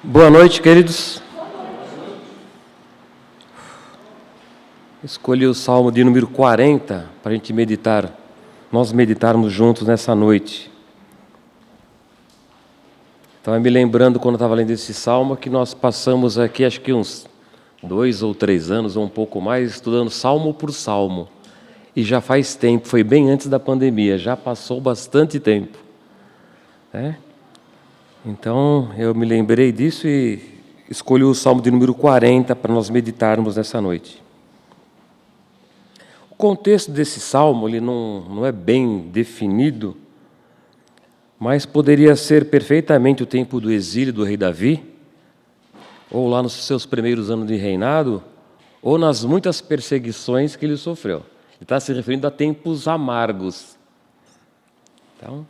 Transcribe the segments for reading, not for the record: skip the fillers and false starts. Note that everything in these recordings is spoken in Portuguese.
Boa noite, queridos. Escolhi o Salmo de número 40 para a gente meditar, nós meditarmos juntos nessa noite. Estava me lembrando, quando eu estava lendo esse Salmo, que nós passamos aqui, acho que uns 2 ou 3 anos, ou um pouco mais, estudando Salmo por Salmo. E já faz tempo, foi bem antes da pandemia, já passou bastante tempo. Então, eu me lembrei disso e escolhi o Salmo de número 40 para nós meditarmos nessa noite. O contexto desse Salmo ele não é bem definido, mas poderia ser perfeitamente o tempo do exílio do rei Davi, ou lá nos seus primeiros anos de reinado, ou nas muitas perseguições que ele sofreu. Ele está se referindo a tempos amargos. Então,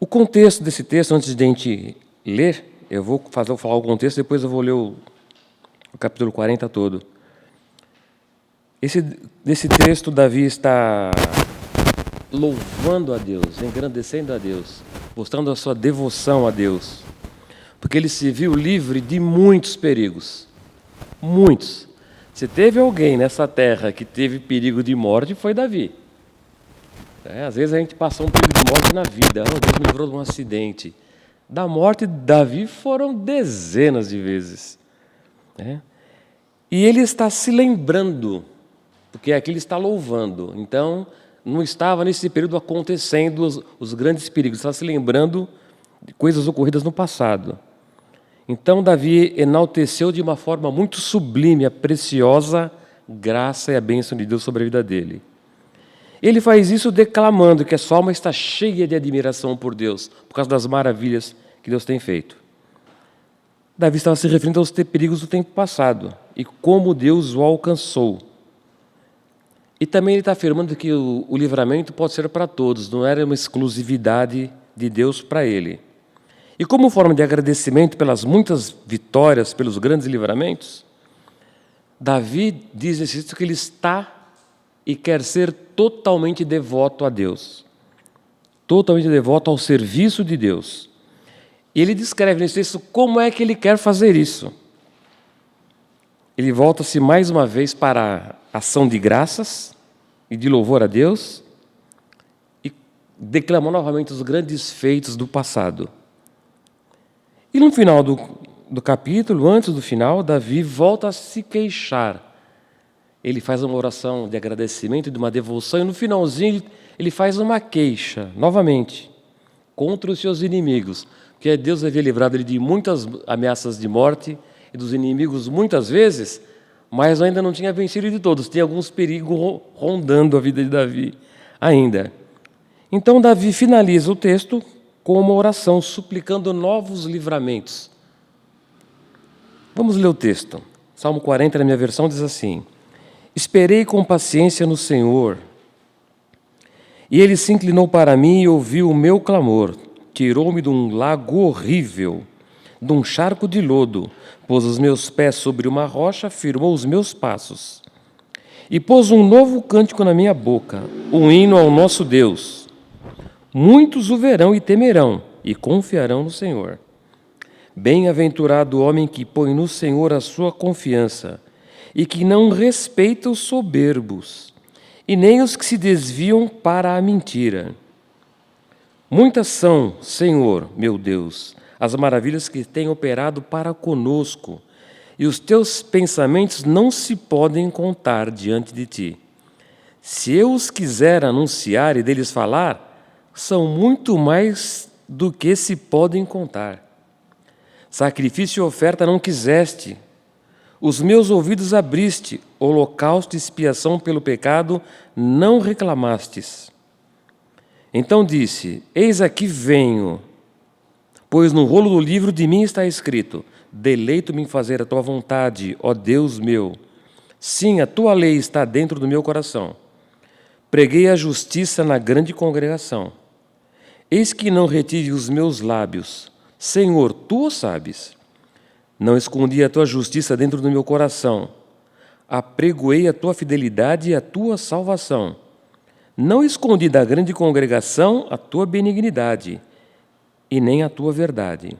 o contexto desse texto, antes de a gente ler, eu vou falar o contexto, depois eu vou ler o capítulo 40 todo. Nesse texto, Davi está louvando a Deus, engrandecendo a Deus, mostrando a sua devoção a Deus, porque ele se viu livre de muitos perigos, muitos. Se teve alguém nessa terra que teve perigo de morte, foi Davi. Às vezes a gente passou um perigo de morte na vida. Oh, Deus me livrou de um acidente. Da morte de Davi foram dezenas de vezes. E ele está se lembrando, porque aqui ele está louvando. Então, não estava nesse período acontecendo os grandes perigos. Está se lembrando de coisas ocorridas no passado. Então, Davi enalteceu de uma forma muito sublime a preciosa graça e a bênção de Deus sobre a vida dele. Ele faz isso declamando que a sua alma está cheia de admiração por Deus, por causa das maravilhas que Deus tem feito. Davi estava se referindo aos perigos do tempo passado e como Deus o alcançou. E também ele está afirmando que o livramento pode ser para todos, não era uma exclusividade de Deus para ele. E como forma de agradecimento pelas muitas vitórias, pelos grandes livramentos, Davi diz nesse texto que ele está e quer ser totalmente devoto a Deus, totalmente devoto ao serviço de Deus. E ele descreve nesse texto como é que ele quer fazer isso. Ele volta-se mais uma vez para a ação de graças e de louvor a Deus e declama novamente os grandes feitos do passado. E no final do capítulo, antes do final, Davi volta a se queixar. Ele faz uma oração de agradecimento e de uma devoção, e no finalzinho ele faz uma queixa, novamente, contra os seus inimigos, porque Deus havia livrado ele de muitas ameaças de morte e dos inimigos muitas vezes, mas ainda não tinha vencido de todos, tinha alguns perigos rondando a vida de Davi ainda. Então Davi finaliza o texto com uma oração, suplicando novos livramentos. Vamos ler o texto. Salmo 40, na minha versão, diz assim: Esperei com paciência no Senhor, e Ele se inclinou para mim e ouviu o meu clamor. Tirou-me de um lago horrível, de um charco de lodo, pôs os meus pés sobre uma rocha, firmou os meus passos. E pôs um novo cântico na minha boca, um hino ao nosso Deus. Muitos o verão e temerão, e confiarão no Senhor. Bem-aventurado o homem que põe no Senhor a sua confiança, e que não respeita os soberbos, e nem os que se desviam para a mentira. Muitas são, Senhor, meu Deus, as maravilhas que têm operado para conosco, e os teus pensamentos não se podem contar diante de ti. Se eu os quiser anunciar e deles falar, são muito mais do que se podem contar. Sacrifício e oferta não quiseste, os meus ouvidos abriste, holocausto e expiação pelo pecado não reclamastes. Então disse: Eis aqui venho, pois no rolo do livro de mim está escrito: Deleito-me em fazer a tua vontade, ó Deus meu. Sim, a tua lei está dentro do meu coração. Preguei a justiça na grande congregação. Eis que não retive os meus lábios. Senhor, tu o sabes. Não escondi a tua justiça dentro do meu coração. Apregoei a tua fidelidade e a tua salvação. Não escondi da grande congregação a tua benignidade e nem a tua verdade.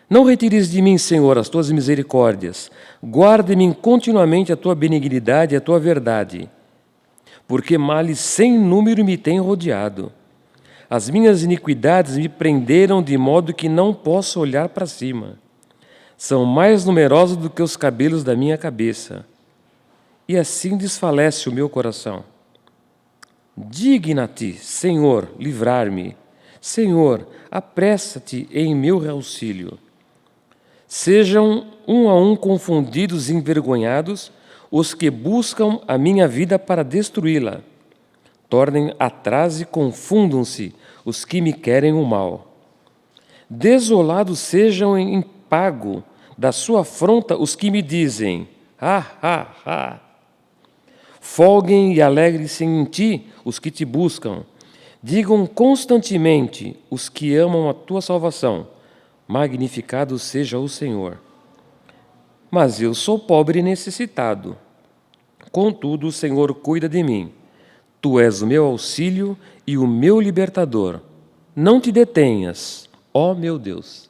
Não retires de mim, Senhor, as tuas misericórdias. Guarde-me continuamente a tua benignidade e a tua verdade, porque males sem número me têm rodeado. As minhas iniquidades me prenderam de modo que não posso olhar para cima. São mais numerosos do que os cabelos da minha cabeça. E assim desfalece o meu coração. Digna-te, Senhor, livrar-me. Senhor, apressa-te em meu auxílio. Sejam um a um confundidos e envergonhados os que buscam a minha vida para destruí-la. Tornem atrás e confundam-se os que me querem o mal. Desolados sejam em pago da sua afronta os que me dizem, ha. Folguem e alegrem-se em ti os que te buscam. Digam constantemente os que amam a tua salvação, magnificado seja o Senhor. Mas eu sou pobre e necessitado. Contudo, o Senhor cuida de mim. Tu és o meu auxílio e o meu libertador. Não te detenhas, ó meu Deus.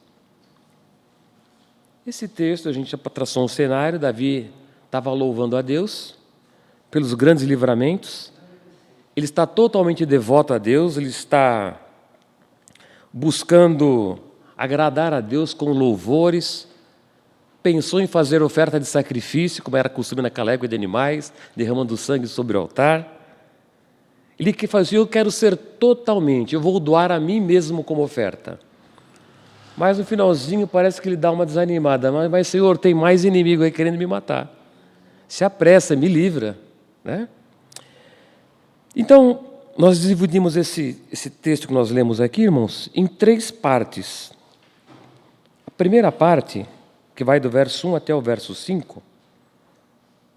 Esse texto, a gente já traçou um cenário. Davi estava louvando a Deus pelos grandes livramentos. Ele está totalmente devoto a Deus, ele está buscando agradar a Deus com louvores. Pensou em fazer oferta de sacrifício, como era costume naquela época, de animais, derramando sangue sobre o altar. Ele que fazia, eu quero ser totalmente, eu vou doar a mim mesmo como oferta. Mas no finalzinho parece que ele dá uma desanimada. Mas Senhor, tem mais inimigo aí querendo me matar. Se apressa, me livra. Né? Então, nós dividimos esse texto que nós lemos aqui, irmãos, em 3 partes. A primeira parte, que vai do verso 1 até o verso 5,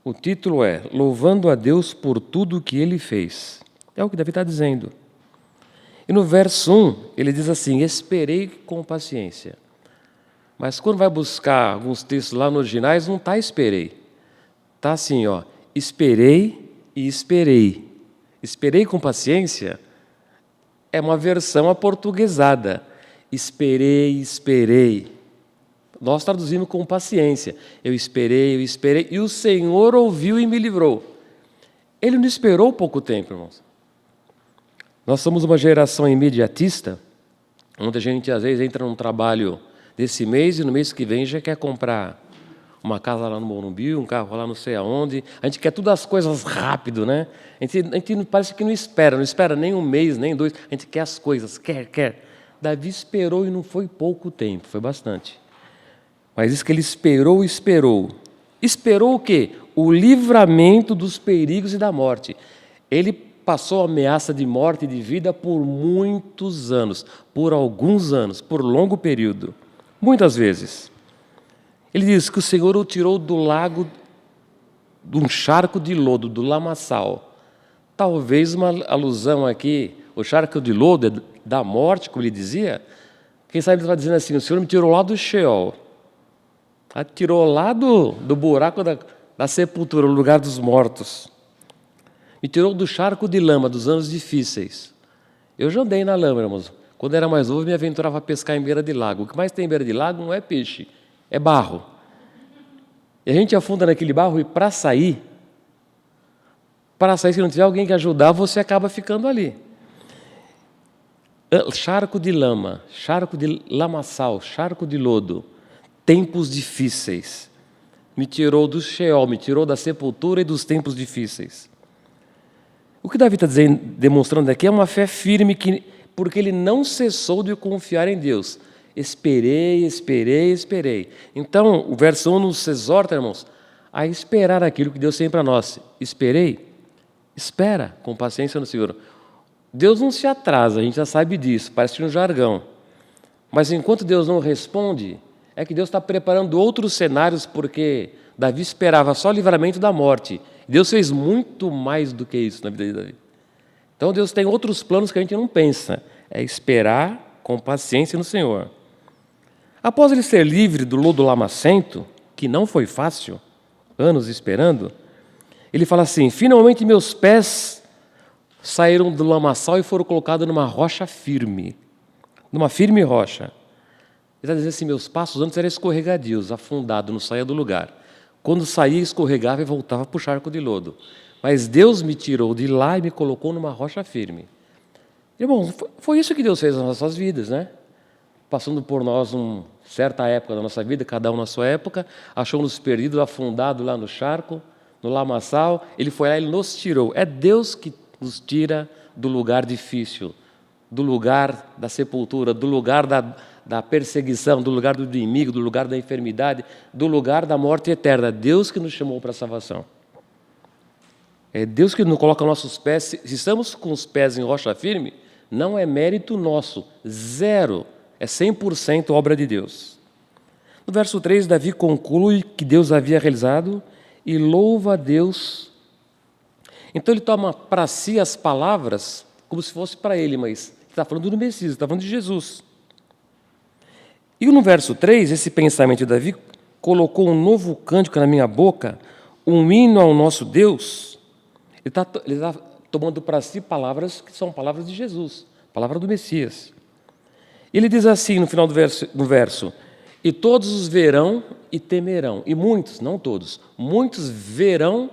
o título é Louvando a Deus por tudo o que Ele fez. É o que Davi está dizendo. E no verso 1, ele diz assim, esperei com paciência. Mas quando vai buscar alguns textos lá nos originais, não está esperei. Está assim, ó, esperei e esperei. Esperei com paciência é uma versão aportuguesada. Esperei. Nós traduzimos com paciência. Eu esperei, e o Senhor ouviu e me livrou. Ele não esperou pouco tempo, irmãos. Nós somos uma geração imediatista, onde a gente às vezes entra num trabalho desse mês e no mês que vem já quer comprar uma casa lá no Morumbi, um carro lá não sei aonde. A gente quer todas as coisas rápido, né? A gente parece que não espera nem um mês, nem 2. A gente quer as coisas, quer. Davi esperou e não foi pouco tempo, foi bastante. Mas diz que ele esperou. Esperou o quê? O livramento dos perigos e da morte. Ele passou a ameaça de morte e de vida por muitos anos, por alguns anos, por longo período, muitas vezes. Ele diz que o Senhor o tirou do lago, de um charco de lodo, do lamaçal. Talvez uma alusão aqui, o charco de lodo da morte, como ele dizia. Quem sabe ele está dizendo assim, o Senhor me tirou lá do Sheol, tirou lá do buraco da sepultura, o lugar dos mortos. Me tirou do charco de lama, dos anos difíceis. Eu já andei na lama, irmãos. Quando era mais novo, me aventurava a pescar em beira de lago. O que mais tem em beira de lago não é peixe, é barro. E a gente afunda naquele barro e para sair, se não tiver alguém que ajudar, você acaba ficando ali. Charco de lama, charco de lamaçal, charco de lodo. Tempos difíceis. Me tirou do Sheol, me tirou da sepultura e dos tempos difíceis. O que Davi está demonstrando aqui é uma fé firme, porque ele não cessou de confiar em Deus. Esperei. Então, o verso 1 nos exorta, irmãos, a esperar aquilo que Deus tem para nós. Espera com paciência no Senhor. Deus não se atrasa, a gente já sabe disso, parece um jargão. Mas enquanto Deus não responde, é que Deus está preparando outros cenários, porque Davi esperava só o livramento da morte. Deus fez muito mais do que isso na vida de Davi. Então Deus tem outros planos que a gente não pensa. É esperar com paciência no Senhor. Após ele ser livre do lodo lamacento, que não foi fácil, anos esperando, ele fala assim, finalmente meus pés saíram do lamaçal e foram colocados numa rocha firme. Numa firme rocha. está dizendo assim, meus passos antes eram escorregadios, afundado, não saía do lugar. Quando saía, escorregava e voltava para o charco de lodo. Mas Deus me tirou de lá e me colocou numa rocha firme. Irmãos, foi isso que Deus fez nas nossas vidas, né? Passando por nós uma certa época da nossa vida, cada um na sua época, achou-nos perdidos, afundados lá no charco, no lamaçal. Ele foi lá, Ele nos tirou. É Deus que nos tira do lugar difícil, do lugar da sepultura, do lugar da perseguição, do lugar do inimigo, do lugar da enfermidade, do lugar da morte eterna. Deus que nos chamou para a salvação. É Deus que nos coloca nossos pés. Se estamos com os pés em rocha firme, não é mérito nosso, zero. É 100% obra de Deus. No verso 3, Davi conclui que Deus havia realizado e louva a Deus. Então ele toma para si as palavras como se fosse para ele, mas está falando do Messias, está falando de Jesus. E no verso 3, esse pensamento de Davi colocou um novo cântico na minha boca, um hino ao nosso Deus. Ele está tomando para si palavras que são palavras de Jesus, palavra do Messias. Ele diz assim no final do verso, e todos os verão e temerão, e muitos, não todos, muitos verão,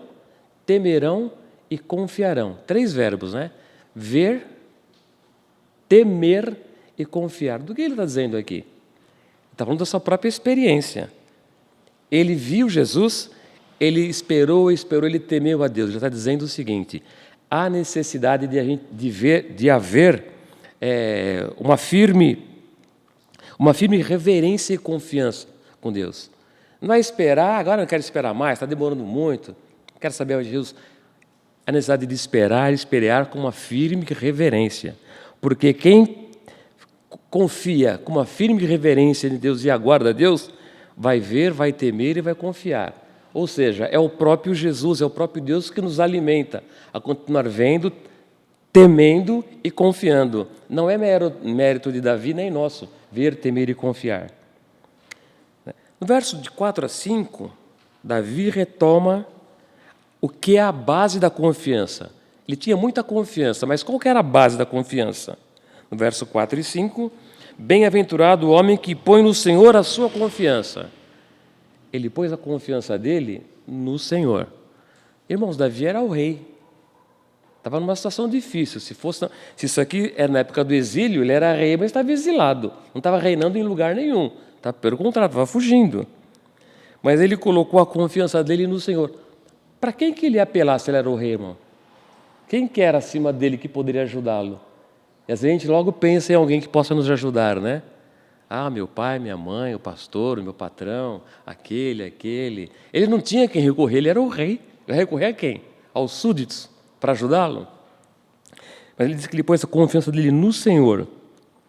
temerão e confiarão. 3 verbos, né? Ver, temer e confiar. Do que ele está dizendo aqui? Ele está falando da sua própria experiência. Ele viu Jesus, ele esperou, ele temeu a Deus. Ele está dizendo o seguinte, há necessidade de haver uma firme reverência e confiança com Deus. Não é esperar, agora não quero esperar mais, está demorando muito, não quero saber de Jesus. A necessidade de esperar com uma firme reverência. Porque quem confia com uma firme reverência em Deus e aguarda a Deus, vai ver, vai temer e vai confiar. Ou seja, é o próprio Jesus, é o próprio Deus que nos alimenta a continuar vendo, temendo e confiando. Não é mérito de Davi nem nosso, ver, temer e confiar. No verso de 4 a 5, Davi retoma o que é a base da confiança. Ele tinha muita confiança, mas qual que era a base da confiança? No verso 4 e 5, bem-aventurado o homem que põe no Senhor a sua confiança. Ele pôs a confiança dele no Senhor. Irmãos, Davi era o rei. Estava numa situação difícil. Se isso aqui era na época do exílio, ele era rei, mas estava exilado. Não estava reinando em lugar nenhum. Pelo contrário, estava fugindo. Mas ele colocou a confiança dele no Senhor. Para quem que ele ia apelar se ele era o rei, irmão? Quem que era acima dele que poderia ajudá-lo? E às vezes a gente logo pensa em alguém que possa nos ajudar, né? Ah, meu pai, minha mãe, o pastor, o meu patrão, aquele. Ele não tinha quem recorrer, ele era o rei. Ele ia recorrer a quem? Aos súditos, para ajudá-lo. Mas ele diz que ele pôs a confiança dele no Senhor.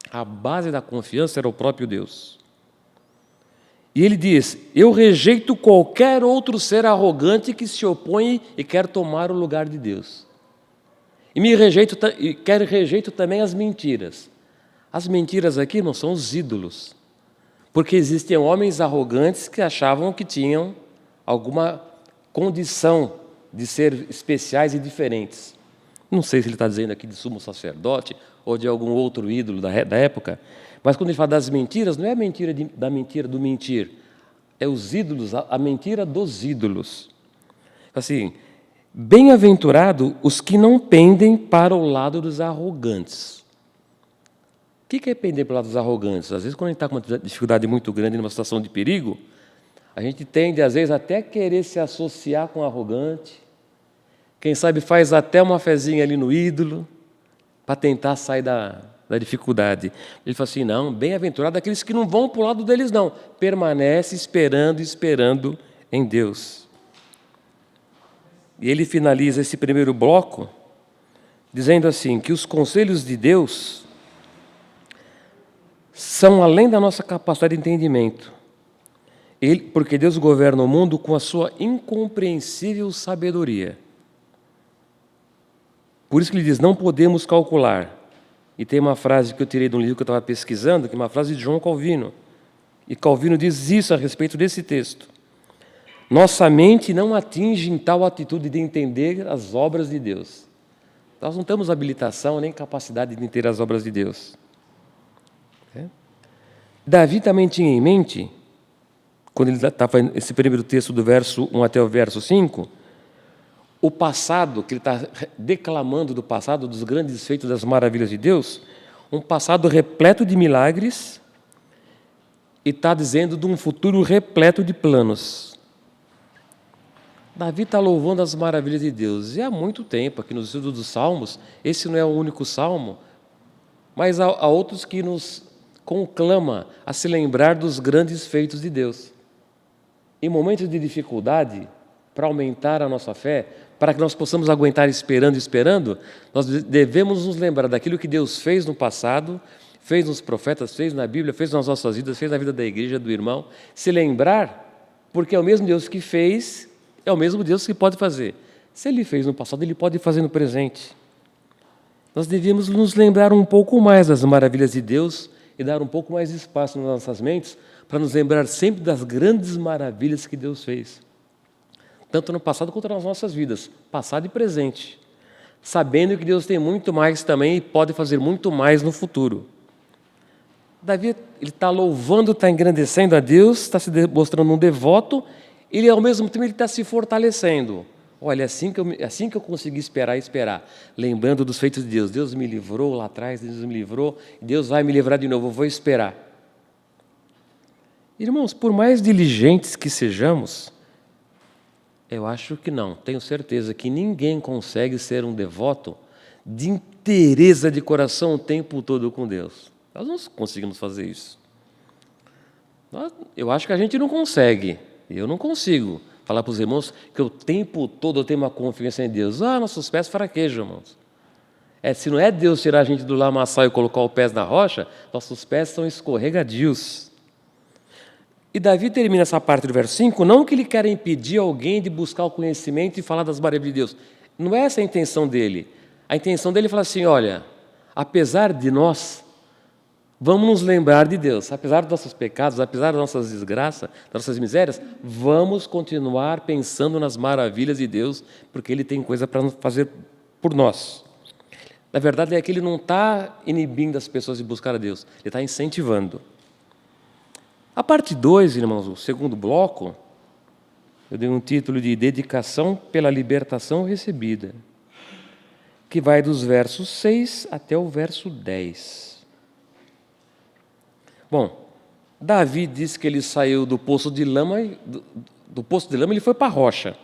A base da confiança era o próprio Deus. E ele diz, eu rejeito qualquer outro ser arrogante que se opõe e quer tomar o lugar de Deus. E rejeito também as mentiras. As mentiras aqui não são os ídolos. Porque existem homens arrogantes que achavam que tinham alguma condição de ser especiais e diferentes. Não sei se ele está dizendo aqui de sumo sacerdote ou de algum outro ídolo da época, mas quando ele fala das mentiras, não é a mentira da mentira do mentir, é os ídolos, a mentira dos ídolos. Assim, bem-aventurado os que não pendem para o lado dos arrogantes. O que é pender para o lado dos arrogantes? Às vezes, quando a gente está com uma dificuldade muito grande, numa situação de perigo, a gente tende, às vezes, até querer se associar com o arrogante. Quem sabe faz até uma fezinha ali no ídolo, para tentar sair da dificuldade. Ele fala assim, não, bem-aventurado aqueles que não vão para o lado deles, não. Permanece esperando em Deus. E ele finaliza esse primeiro bloco dizendo assim, que os conselhos de Deus são além da nossa capacidade de entendimento. Porque Deus governa o mundo com a sua incompreensível sabedoria. Por isso que ele diz, não podemos calcular. E tem uma frase que eu tirei de um livro que eu estava pesquisando, que é uma frase de João Calvino. E Calvino diz isso a respeito desse texto. Nossa mente não atinge em tal atitude de entender as obras de Deus. Nós não temos habilitação nem capacidade de entender as obras de Deus. Davi também tinha em mente, quando ele estava nesse primeiro texto do verso 1 até o verso 5, o passado, que ele está declamando do passado, dos grandes feitos, das maravilhas de Deus, um passado repleto de milagres, e está dizendo de um futuro repleto de planos. Davi está louvando as maravilhas de Deus. E há muito tempo, aqui nos estudos dos Salmos, esse não é o único salmo, mas há outros que nos conclama a se lembrar dos grandes feitos de Deus. Em momentos de dificuldade, para aumentar a nossa fé, para que nós possamos aguentar esperando, nós devemos nos lembrar daquilo que Deus fez no passado, fez nos profetas, fez na Bíblia, fez nas nossas vidas, fez na vida da igreja, do irmão. Se lembrar, porque é o mesmo Deus que fez, é o mesmo Deus que pode fazer. Se Ele fez no passado, Ele pode fazer no presente. Nós devemos nos lembrar um pouco mais das maravilhas de Deus e dar um pouco mais de espaço nas nossas mentes para nos lembrar sempre das grandes maravilhas que Deus fez. Tanto no passado quanto nas nossas vidas, passado e presente. Sabendo que Deus tem muito mais também e pode fazer muito mais no futuro. Davi, ele está louvando, está engrandecendo a Deus, está se mostrando um devoto, ele ao mesmo tempo ele está se fortalecendo. Olha, assim que eu consegui esperar, lembrando dos feitos de Deus. Deus me livrou lá atrás, Deus me livrou, Deus vai me livrar de novo, eu vou esperar. Irmãos, por mais diligentes que sejamos, eu acho que não, tenho certeza que ninguém consegue ser um devoto de inteireza de coração o tempo todo com Deus. Nós não conseguimos fazer isso. Eu acho que a gente não consegue, eu não consigo falar para os irmãos que o tempo todo eu tenho uma confiança em Deus. Nossos pés fraquejam, irmãos. Se não é Deus tirar a gente do lamaçal e colocar os pés na rocha, nossos pés são escorregadios. E Davi termina essa parte do verso 5, não que ele quer impedir alguém de buscar o conhecimento e falar das maravilhas de Deus. Não é essa a intenção dele. A intenção dele é falar assim, olha, apesar de nós, vamos nos lembrar de Deus. Apesar dos nossos pecados, apesar das nossas desgraças, das nossas misérias, vamos continuar pensando nas maravilhas de Deus, porque Ele tem coisa para fazer por nós. Na verdade, é que Ele não está inibindo as pessoas de buscar a Deus, Ele está incentivando. A parte 2, irmãos, o segundo bloco, eu dei um título de Dedicação pela Libertação Recebida, que vai dos versos 6 até o verso 10. Bom, Davi disse que ele saiu do poço de lama, do poço de lama ele foi para a rocha.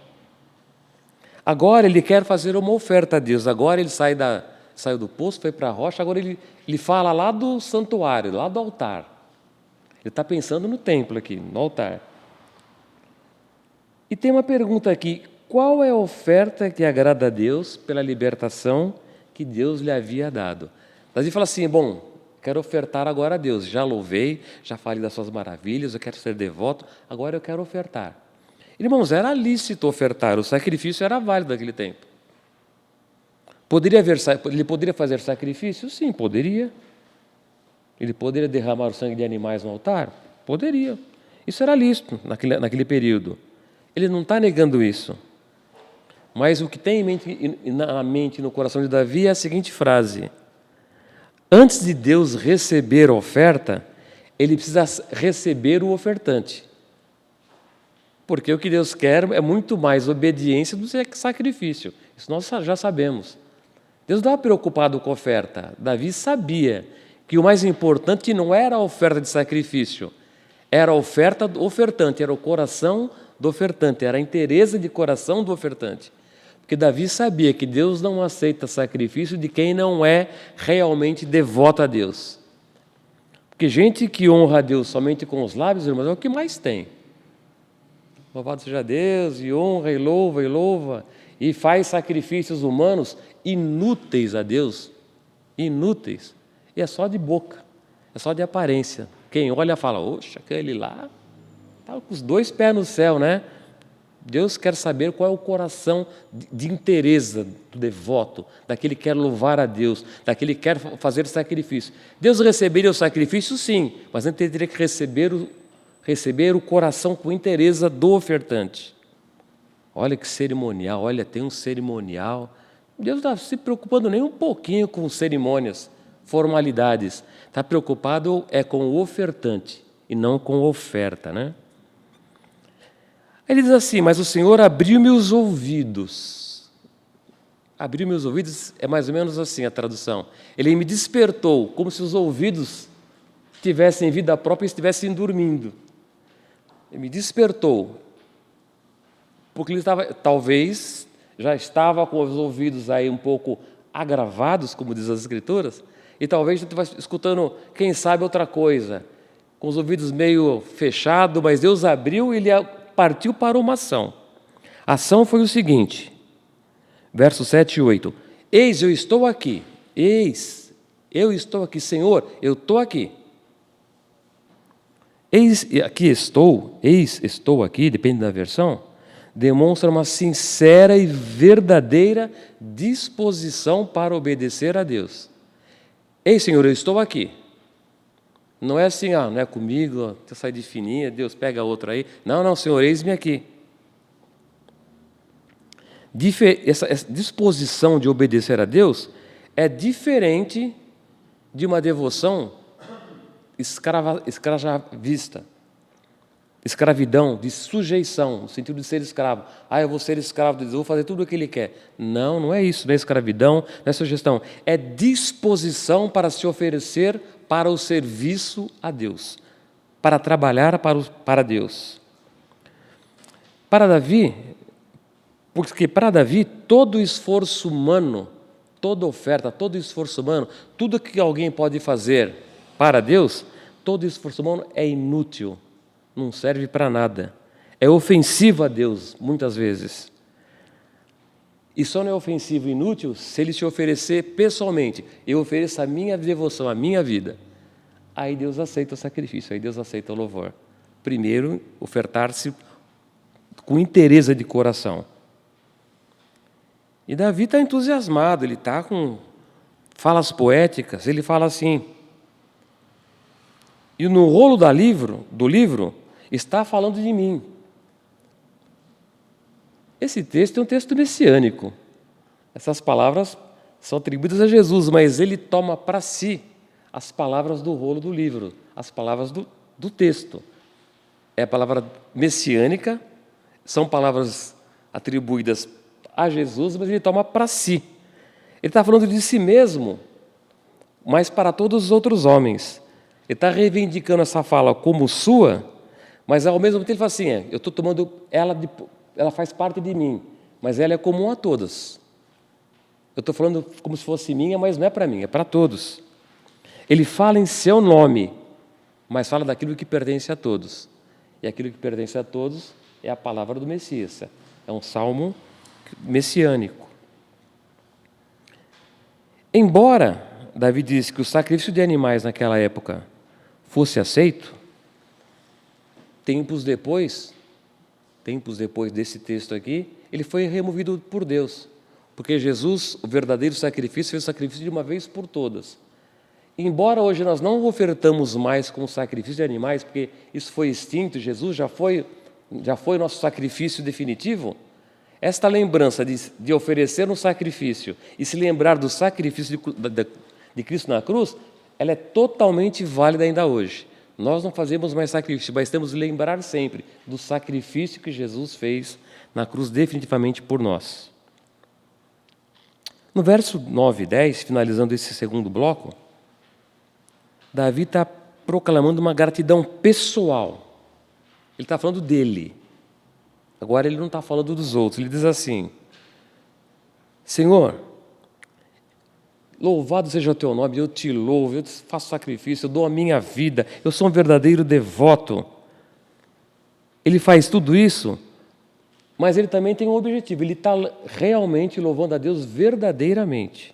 Agora ele quer fazer uma oferta a Deus, agora ele saiu do poço, foi para a rocha, agora ele fala lá do santuário, lá do altar. Ele está pensando no templo aqui, no altar. E tem uma pergunta aqui, qual é a oferta que agrada a Deus pela libertação que Deus lhe havia dado? Davi fala assim, bom, quero ofertar agora a Deus, já louvei, já falei das suas maravilhas, eu quero ser devoto, agora eu quero ofertar. Irmãos, era lícito ofertar, o sacrifício era válido naquele tempo. Ele poderia fazer sacrifício? Sim, poderia. Ele poderia derramar o sangue de animais no altar? Poderia. Isso era lícito naquele período. Ele não está negando isso. Mas o que tem na mente e no coração de Davi é a seguinte frase: antes de Deus receber a oferta, Ele precisa receber o ofertante. Porque o que Deus quer é muito mais obediência do que sacrifício. Isso nós já sabemos. Deus não estava preocupado com a oferta. Davi sabia que o mais importante não era a oferta de sacrifício, era a oferta do ofertante, era o coração do ofertante, era a inteireza de coração do ofertante. Porque Davi sabia que Deus não aceita sacrifício de quem não é realmente devoto a Deus. Porque gente que honra a Deus somente com os lábios, irmãos, é o que mais tem. Louvado seja Deus, e honra, e louva, e faz sacrifícios humanos inúteis a Deus, inúteis. E é só de boca, é só de aparência. Quem olha fala, oxa, aquele lá está com os 2 pés no céu, né? Deus quer saber qual é o coração de inteireza do devoto, daquele que quer louvar a Deus, daquele que quer fazer sacrifício. Deus receberia o sacrifício, sim, mas ele teria que receber o coração com inteireza do ofertante. Olha que cerimonial, olha, tem um cerimonial. Deus não está se preocupando nem um pouquinho com cerimônias. formalidades. Está preocupado com o ofertante e não com a oferta, né? Ele diz assim, mas o Senhor abriu-me os ouvidos. Abriu meus ouvidos é mais ou menos assim a tradução. Ele me despertou, como se os ouvidos tivessem vida própria e estivessem dormindo. Ele me despertou, porque ele talvez já estava com os ouvidos aí um pouco agravados, como diz as Escrituras, e talvez já estava escutando, quem sabe, outra coisa, com os ouvidos meio fechados, mas Deus abriu e ele partiu para uma ação. A ação foi o seguinte, versos 7 e 8. Eis, eu estou aqui. Eis, eu estou aqui. Senhor, eu estou aqui. Eis, aqui estou, eis, estou aqui, depende da versão, demonstra uma sincera e verdadeira disposição para obedecer a Deus. Ei, Senhor, eu estou aqui. Não é assim, não é comigo, eu saio de fininha, Deus pega outro aí. Não, Senhor, eis-me aqui. Essa disposição de obedecer a Deus é diferente de uma devoção escravista, escravidão, de sujeição, no sentido de ser escravo. Eu vou ser escravo de Deus, eu vou fazer tudo o que Ele quer. Não é isso, não é escravidão, não é sugestão. É disposição para se oferecer para o serviço a Deus, para trabalhar para Deus. Porque para Davi, todo esforço humano, toda oferta, todo esforço humano, tudo que alguém pode fazer para Deus, todo esforço humano é inútil, não serve para nada. É ofensivo a Deus, muitas vezes. E só não é ofensivo e inútil se ele se oferecer pessoalmente. Eu ofereço a minha devoção, a minha vida. Aí Deus aceita o sacrifício, aí Deus aceita o louvor. Primeiro, ofertar-se com inteireza de coração. E Davi está entusiasmado, ele está com falas poéticas, ele fala assim. E no rolo do livro está falando de mim. Esse texto é um texto messiânico. Essas palavras são atribuídas a Jesus, mas ele toma para si as palavras do rolo do livro, as palavras do texto. É a palavra messiânica, são palavras atribuídas a Jesus, mas ele toma para si. Ele está falando de si mesmo, mas para todos os outros homens. Ele está reivindicando essa fala como sua, mas ao mesmo tempo ele fala assim, eu estou tomando ela faz parte de mim, mas ela é comum a todas. Eu estou falando como se fosse minha, mas não é para mim, é para todos. Ele fala em seu nome, mas fala daquilo que pertence a todos. E aquilo que pertence a todos é a palavra do Messias. É um salmo messiânico. Embora Davi disse que o sacrifício de animais naquela época fosse aceito, tempos depois desse texto aqui, ele foi removido por Deus, porque Jesus, o verdadeiro sacrifício, fez o sacrifício de uma vez por todas. Embora hoje nós não ofertamos mais como sacrifício de animais, porque isso foi extinto, Jesus já foi nosso sacrifício definitivo, esta lembrança de oferecer um sacrifício e se lembrar do sacrifício de Cristo na cruz, ela é totalmente válida ainda hoje. Nós não fazemos mais sacrifício, mas temos que lembrar sempre do sacrifício que Jesus fez na cruz definitivamente por nós. No verso 9 e 10, finalizando esse segundo bloco, Davi está proclamando uma gratidão pessoal. Ele está falando dele. Agora ele não está falando dos outros. Ele diz assim, Senhor, louvado seja o teu nome, eu te louvo, eu faço sacrifício, eu dou a minha vida, eu sou um verdadeiro devoto. Ele faz tudo isso, mas ele também tem um objetivo, ele está realmente louvando a Deus verdadeiramente.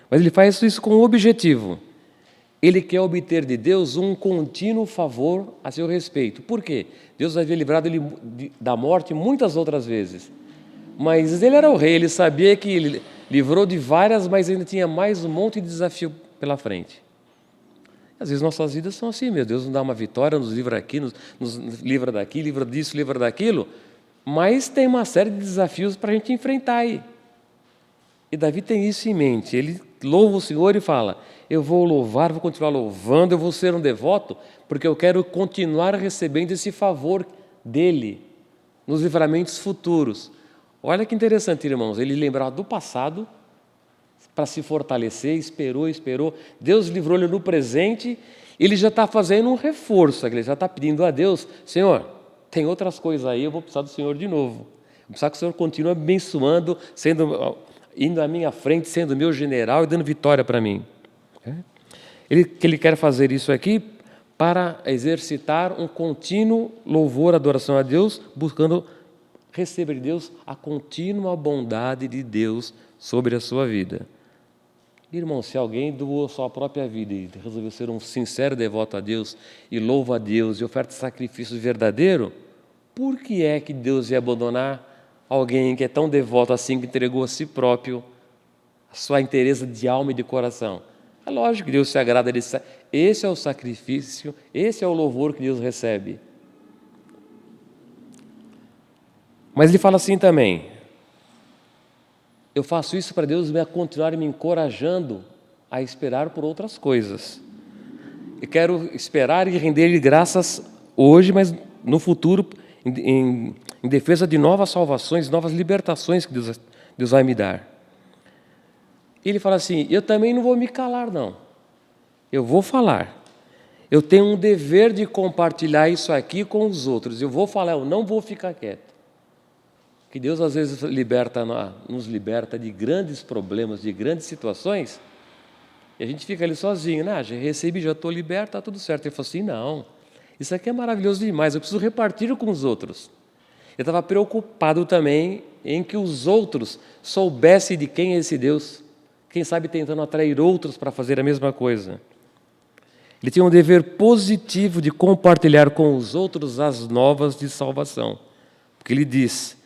Mas ele faz isso com um objetivo. Ele quer obter de Deus um contínuo favor a seu respeito. Por quê? Deus havia livrado ele da morte muitas outras vezes. Mas ele era o rei, ele sabia que ele livrou de várias, mas ainda tinha mais um monte de desafio pela frente. Às vezes nossas vidas são assim, meu Deus nos dá uma vitória, nos livra aqui, nos livra daqui, livra disso, livra daquilo, mas tem uma série de desafios para a gente enfrentar aí. E Davi tem isso em mente, ele louva o Senhor e fala: eu vou louvar, vou continuar louvando, eu vou ser um devoto, porque eu quero continuar recebendo esse favor dele nos livramentos futuros. Olha que interessante, irmãos, ele lembrava do passado para se fortalecer, esperou. Deus livrou ele no presente, ele já está fazendo um reforço, ele já está pedindo a Deus: Senhor, tem outras coisas aí, eu vou precisar do Senhor de novo. Eu preciso que o Senhor continue abençoando, indo à minha frente, sendo meu general e dando vitória para mim. Ele quer fazer isso aqui para exercitar um contínuo louvor, adoração a Deus, buscando receber de Deus a contínua bondade de Deus sobre a sua vida. Irmão, se alguém doou a sua própria vida e resolveu ser um sincero devoto a Deus e louva a Deus e oferta sacrifício verdadeiro, por que é que Deus ia abandonar alguém que é tão devoto assim, que entregou a si próprio a sua inteireza de alma e de coração? É lógico que Deus se agrada disso. Esse é o sacrifício, esse é o louvor que Deus recebe. Mas ele fala assim também: eu faço isso para Deus continuar me encorajando a esperar por outras coisas. Eu quero esperar e render-lhe graças hoje, mas no futuro, em defesa de novas salvações, novas libertações que Deus vai me dar. Ele fala assim: eu também não vou me calar, não. Eu vou falar. Eu tenho um dever de compartilhar isso aqui com os outros. Eu vou falar, eu não vou ficar quieto. Que Deus às vezes nos liberta de grandes problemas, de grandes situações, e a gente fica ali sozinho, né? Já recebi, já estou liberto, está tudo certo. Ele falou assim: não, isso aqui é maravilhoso demais, eu preciso repartir com os outros. Eu estava preocupado também em que os outros soubessem de quem é esse Deus, quem sabe tentando atrair outros para fazer a mesma coisa. Ele tinha um dever positivo de compartilhar com os outros as novas de salvação, porque ele diz: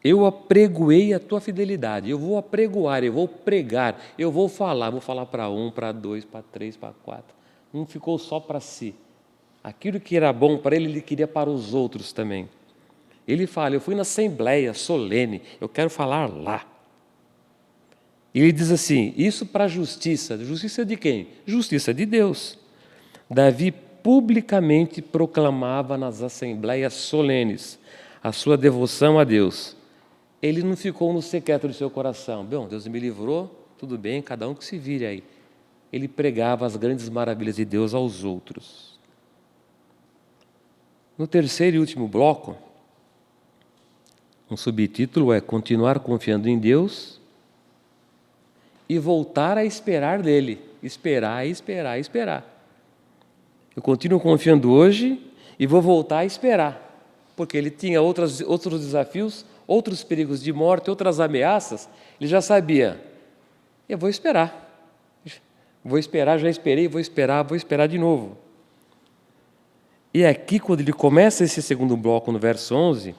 eu apregoei a tua fidelidade, eu vou apregoar, eu vou pregar, eu vou falar para 1, para 2, para 3, para 4. Não ficou só para si. Aquilo que era bom para ele, ele queria para os outros também. Ele fala: eu fui na assembleia solene, eu quero falar lá. E ele diz assim: isso para a justiça. Justiça de quem? Justiça de Deus. Davi publicamente proclamava nas assembleias solenes a sua devoção a Deus. Ele não ficou no secreto do seu coração: bom, Deus me livrou, tudo bem, cada um que se vire aí. Ele pregava as grandes maravilhas de Deus aos outros. No terceiro e último bloco, um subtítulo é continuar confiando em Deus e voltar a esperar dele. Esperar. Eu continuo confiando hoje e vou voltar a esperar, porque ele tinha outros desafios, outros perigos de morte, outras ameaças. Ele já sabia: eu vou esperar. Já esperei, vou esperar de novo. E aqui, quando ele começa esse segundo bloco, no verso 11,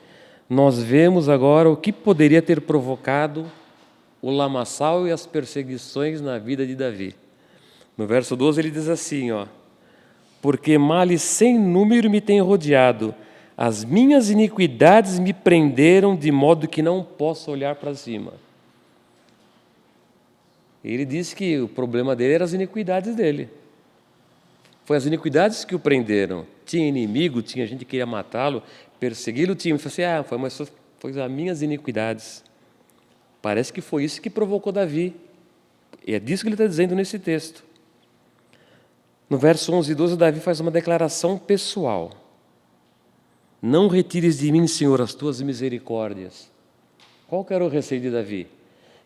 nós vemos agora o que poderia ter provocado o lamaçal e as perseguições na vida de Davi. No verso 12 ele diz assim: porque males sem número me têm rodeado, as minhas iniquidades me prenderam de modo que não posso olhar para cima. Ele disse que o problema dele eram as iniquidades dele. Foi as iniquidades que o prenderam. Tinha inimigo, tinha gente que queria matá-lo, persegui-lo, tinha. Ele falou assim: foi as minhas iniquidades. Parece que foi isso que provocou Davi. E é disso que ele está dizendo nesse texto. No verso 11 e 12, Davi faz uma declaração pessoal: não retires de mim, Senhor, as tuas misericórdias. Qual que era o receio de Davi?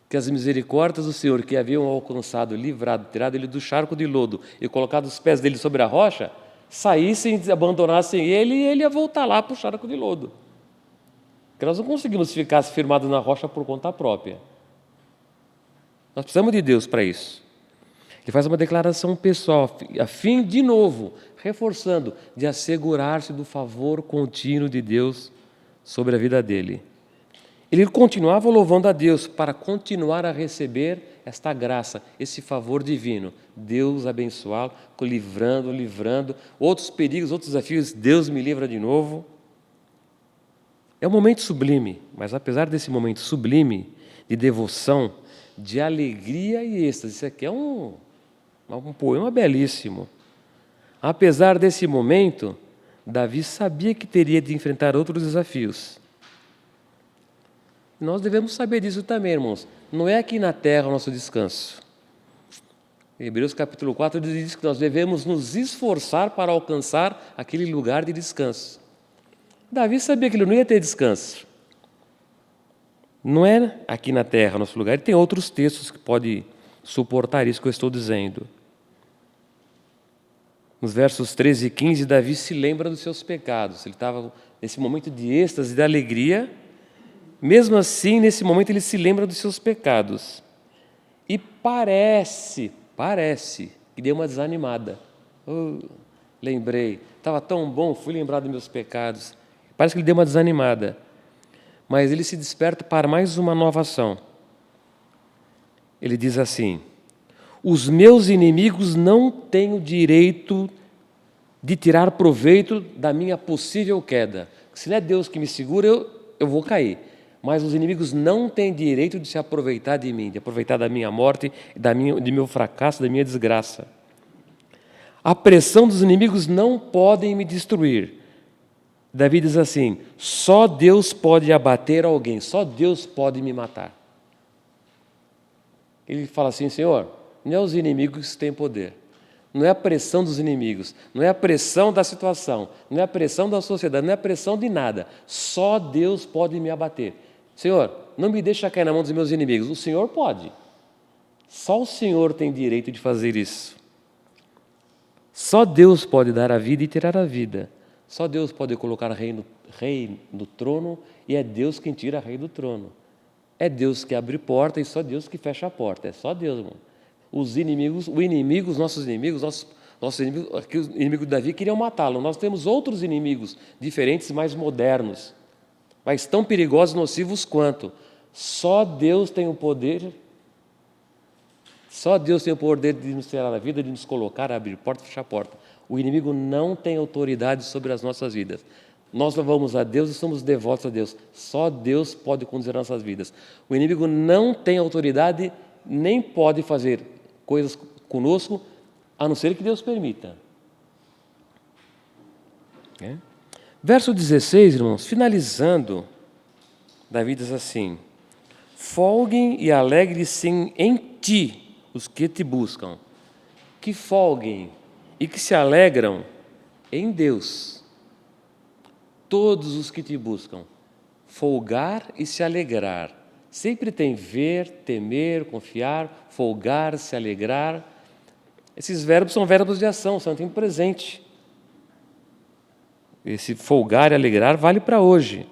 Que as misericórdias do Senhor, que haviam alcançado, livrado, tirado ele do charco de lodo e colocado os pés dele sobre a rocha, saíssem, abandonassem ele, e ele ia voltar lá para o charco de lodo. Porque nós não conseguimos ficar firmados na rocha por conta própria. Nós precisamos de Deus para isso. Ele faz uma declaração pessoal, a fim, de novo, reforçando, de assegurar-se do favor contínuo de Deus sobre a vida dele. Ele continuava louvando a Deus para continuar a receber esta graça, esse favor divino. Deus abençoá-lo, livrando, outros perigos, outros desafios, Deus me livra de novo. É um momento sublime, mas apesar desse momento sublime de devoção, de alegria e êxtase. Isso aqui é um poema belíssimo. Apesar desse momento, Davi sabia que teria de enfrentar outros desafios. Nós devemos saber disso também, irmãos. Não é aqui na terra o nosso descanso. Hebreus capítulo 4 diz que nós devemos nos esforçar para alcançar aquele lugar de descanso. Davi sabia que ele não ia ter descanso. Não é aqui na terra o nosso lugar. E tem outros textos que podem suportar isso que eu estou dizendo. Nos versos 13 e 15, Davi se lembra dos seus pecados. Ele estava nesse momento de êxtase, de alegria. Mesmo assim, nesse momento, ele se lembra dos seus pecados. E parece que deu uma desanimada. Lembrei, estava tão bom, fui lembrar dos meus pecados. Parece que ele deu uma desanimada. Mas ele se desperta para mais uma nova ação. Ele diz assim: os meus inimigos não têm o direito de tirar proveito da minha possível queda. Se não é Deus que me segura, eu vou cair. Mas os inimigos não têm direito de se aproveitar de mim, de aproveitar da minha morte, de meu fracasso, da minha desgraça. A pressão dos inimigos não podem me destruir. Davi diz assim: só Deus pode abater alguém, só Deus pode me matar. Ele fala assim: Senhor, não é os inimigos que têm poder, não é a pressão dos inimigos, não é a pressão da situação, não é a pressão da sociedade, não é a pressão de nada, só Deus pode me abater. Senhor, não me deixa cair na mão dos meus inimigos. O Senhor pode. Só o Senhor tem direito de fazer isso. Só Deus pode dar a vida e tirar a vida. Só Deus pode colocar rei no trono e é Deus quem tira rei do trono. É Deus que abre porta e só Deus que fecha a porta. É só Deus, irmão. Os inimigos, nossos inimigos, aqui os inimigos de Davi queriam matá-lo. Nós temos outros inimigos diferentes, mais modernos, mas tão perigosos e nocivos quanto. Só Deus tem o poder. Só Deus tem o poder de nos tirar a vida, de nos colocar, abrir porta, fechar a porta. O inimigo não tem autoridade sobre as nossas vidas. Nós louvamos a Deus e somos devotos a Deus. Só Deus pode conduzir nossas vidas. O inimigo não tem autoridade, nem pode fazer coisas conosco, a não ser que Deus permita. Verso 16, irmãos, finalizando, Davi diz assim: folguem e alegrem-se em ti os que te buscam. Que folguem e que se alegram em Deus todos os que te buscam. Folgar e se alegrar. Sempre tem ver, temer, confiar, folgar, se alegrar. Esses verbos são verbos de ação, são tempo presente. Esse folgar e alegrar vale para hoje.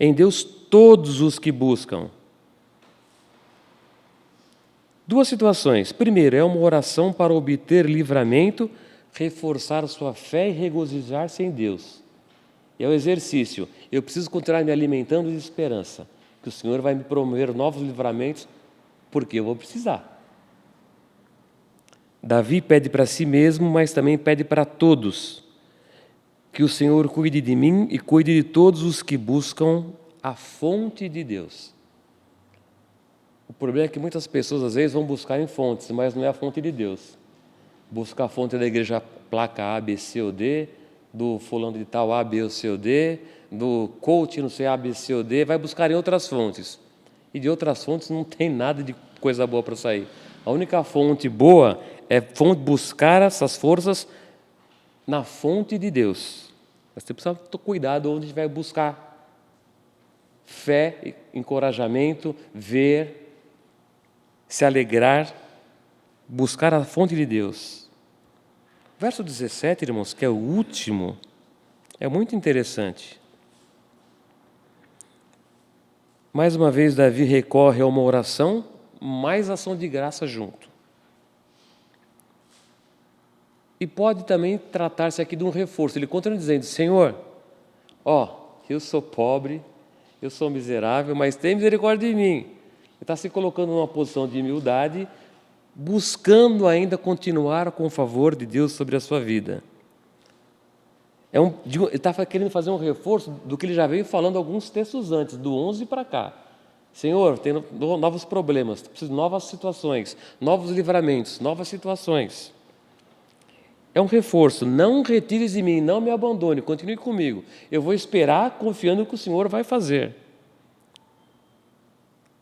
Em Deus todos os que buscam. Duas situações. Primeiro, é uma oração para obter livramento, reforçar sua fé e regozijar-se em Deus. É o exercício. Eu preciso continuar me alimentando de esperança, que o Senhor vai me promover novos livramentos, porque eu vou precisar. Davi pede para si mesmo, mas também pede para todos, que o Senhor cuide de mim e cuide de todos os que buscam a fonte de Deus. O problema é que muitas pessoas às vezes vão buscar em fontes, mas não é a fonte de Deus. Busca a fonte da igreja placa A, B, C ou D, do fulano de tal A, B ou C ou D, do coach não sei A, B, C ou D, vai buscar em outras fontes. E de outras fontes não tem nada de coisa boa para sair. A única fonte boa é buscar essas forças na fonte de Deus. Mas você precisa ter cuidado onde vai buscar fé, encorajamento, ver, se alegrar, buscar a fonte de Deus. Verso 17, irmãos, que é o último, é muito interessante. Mais uma vez, Davi recorre a uma oração, mais ação de graça junto. E pode também tratar-se aqui de um reforço. Ele continua dizendo: Senhor, eu sou pobre, eu sou miserável, mas tem misericórdia de mim. Ele está se colocando numa posição de humildade, buscando ainda continuar com o favor de Deus sobre a sua vida. Ele está querendo fazer um reforço do que ele já veio falando alguns textos antes, do 11 para cá. Senhor, tem novos problemas, preciso de novas situações, novos livramentos, novas situações. É um reforço. Não retires de mim, não me abandone, continue comigo. Eu vou esperar confiando que o Senhor vai fazer.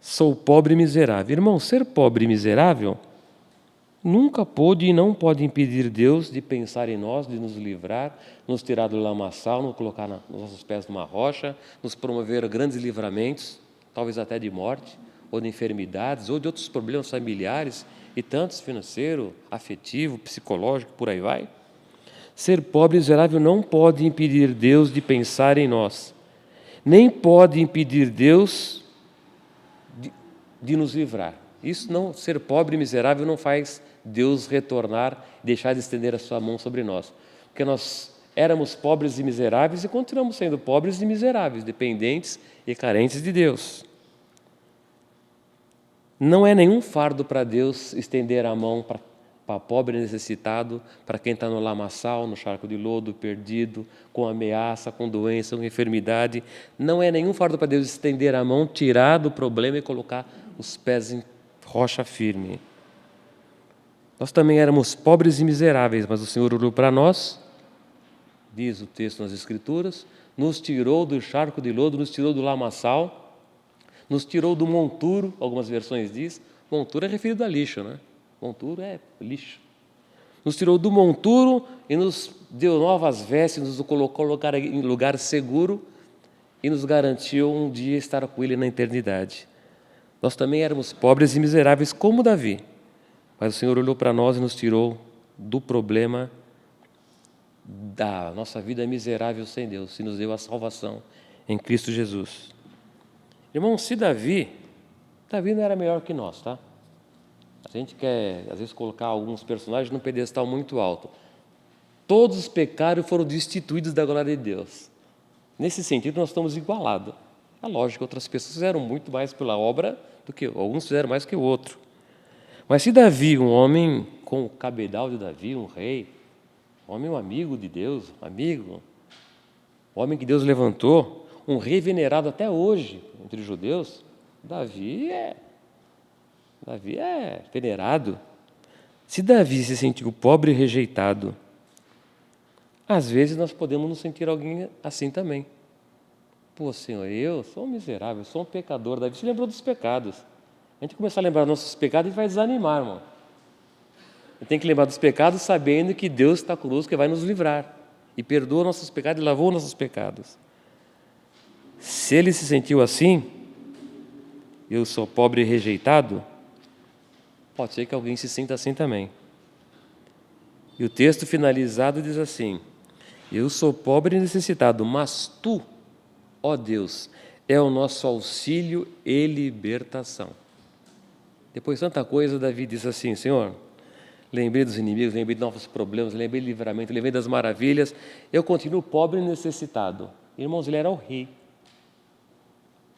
Sou pobre e miserável. Irmão, ser pobre e miserável nunca pôde e não pode impedir Deus de pensar em nós, de nos livrar, nos tirar do lamaçal, nos colocar nos nossos pés numa rocha, nos promover grandes livramentos, talvez até de morte, ou de enfermidades, ou de outros problemas familiares, e tantos, financeiro, afetivo, psicológico, por aí vai. Ser pobre e miserável não pode impedir Deus de pensar em nós, nem pode impedir Deus de nos livrar. Isso não, ser pobre e miserável não faz Deus retornar, deixar de estender a sua mão sobre nós. Porque nós éramos pobres e miseráveis e continuamos sendo pobres e miseráveis, dependentes e carentes de Deus. Não é nenhum fardo para Deus estender a mão para pobre e necessitado, para quem está no lamaçal, no charco de lodo, perdido, com ameaça, com doença, com enfermidade. Não é nenhum fardo para Deus estender a mão, tirar do problema e colocar os pés em rocha firme. Nós também éramos pobres e miseráveis, mas o Senhor olhou para nós, diz o texto nas Escrituras, nos tirou do charco de lodo, nos tirou do lamaçal, nos tirou do monturo, algumas versões diz, monturo é referido a lixo, né? Monturo é lixo. Nos tirou do monturo e nos deu novas vestes, nos colocou em lugar seguro e nos garantiu um dia estar com Ele na eternidade. Nós também éramos pobres e miseráveis como Davi, mas o Senhor olhou para nós e nos tirou do problema da nossa vida miserável sem Deus e nos deu a salvação em Cristo Jesus. Irmão, se Davi não era melhor que nós, tá? A gente quer, às vezes, colocar alguns personagens num pedestal muito alto. Todos os pecados foram destituídos da glória de Deus. Nesse sentido, nós estamos igualados. É lógico que outras pessoas fizeram muito mais pela obra do que alguns fizeram mais que o outro. Mas se Davi, um homem com o cabedal de Davi, um rei, um amigo de Deus, um homem que Deus levantou, um rei venerado até hoje entre os judeus, Davi é venerado. Se Davi se sentiu pobre e rejeitado, às vezes nós podemos nos sentir alguém assim também. Pô, Senhor, eu sou um miserável, sou um pecador. Davi se lembrou dos pecados. A gente começar a lembrar dos nossos pecados, a gente vai desanimar, irmão. A gente tem que lembrar dos pecados sabendo que Deus está conosco, que vai nos livrar. E perdoa nossos pecados e lavou nossos pecados. Se ele se sentiu assim, eu sou pobre e rejeitado, pode ser que alguém se sinta assim também. E o texto finalizado diz assim: eu sou pobre e necessitado, mas tu, ó Deus, é o nosso auxílio e libertação. Depois de tanta coisa, Davi diz assim: Senhor, lembrei dos inimigos, lembrei de novos problemas, lembrei de livramento, lembrei das maravilhas, eu continuo pobre e necessitado. Irmãos, ele era o rei.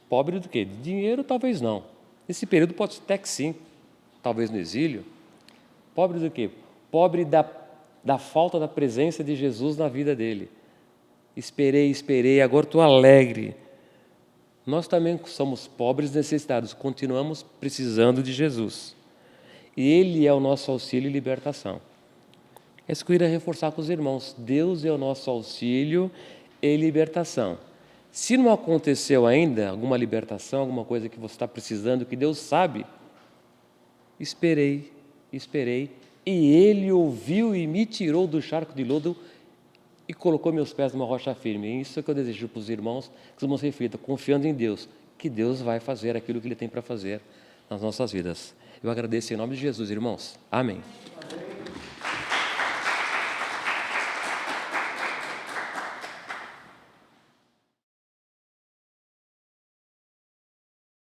Pobre do quê? De dinheiro, talvez não. Nesse período pode ser até que sim, talvez no exílio. Pobre do quê? Pobre da falta da presença de Jesus na vida dele. Esperei, agora estou alegre. Nós também somos pobres e necessitados, continuamos precisando de Jesus. E Ele é o nosso auxílio e libertação. É isso que eu iria reforçar com os irmãos. Deus é o nosso auxílio e libertação. Se não aconteceu ainda alguma libertação, alguma coisa que você está precisando, que Deus sabe, esperei, e Ele ouviu e me tirou do charco de lodo e colocou meus pés numa rocha firme. E isso é que eu desejo para os irmãos, que os irmãos reflitam, confiando em Deus, que Deus vai fazer aquilo que Ele tem para fazer nas nossas vidas. Eu agradeço em nome de Jesus, irmãos. Amém.